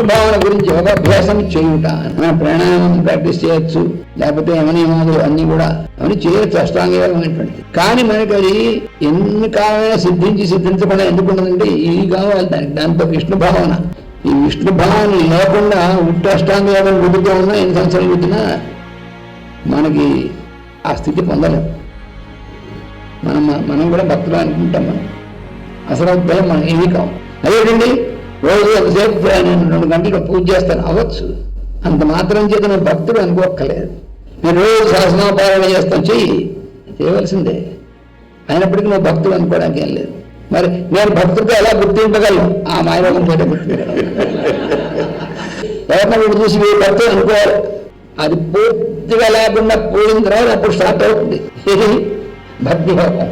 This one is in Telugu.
విష్ణు భావన గురించి యోగాభ్యాసం చేయుట. మనం ప్రాణాయామం ప్రాక్టీస్ చేయొచ్చు, లేకపోతే యమనియమాలు అన్ని కూడా అవన్నీ చేయొచ్చు, అష్టాంగ యోగం అనేటువంటిది. కానీ మనకి అది ఎన్ని కాలమైనా సిద్ధించకుండా ఎందుకు ఉండదంటే ఇది కావాలి దాంతో విష్ణు భావన. ఈ విష్ణు భావన లేకుండా ఉట్టి అష్టాంగ యోగం గుడితో ఉన్నా ఎన్ని సంవత్సరాలు గుర్తున్నా మనకి ఆ స్థితి పొందలేము. మనం కూడా భక్తులు అనుకుంటాం. మనం అసలు మనం ఏమీ కావు. అదేంటండి రోజు ఎంతసేపు నేను 2 గంటలు పూజ చేస్తాను అవ్వచ్చు, అంత మాత్రం చేత నేను భక్తుడు అనుకోక్కర్లేదు. నేను రోజు సహస్రనామపారాయణ చేస్తాను, చేయవలసిందే. అయినప్పటికీ నువ్వు భక్తుడు అనుకోవడానికి ఏం లేదు. మరి నేను భక్తుడితో ఎలా గుర్తింపగలను? ఆ మాయరోగం పోతే గుర్తింపగలను. ఎవరిన వీడు చూసి వీడు భక్తుడు అనుకోవాలి. అది పూర్తిగా లేకుండా పోయిన తర్వాత అప్పుడు స్టార్ట్ అవుతుంది భక్తి భావం.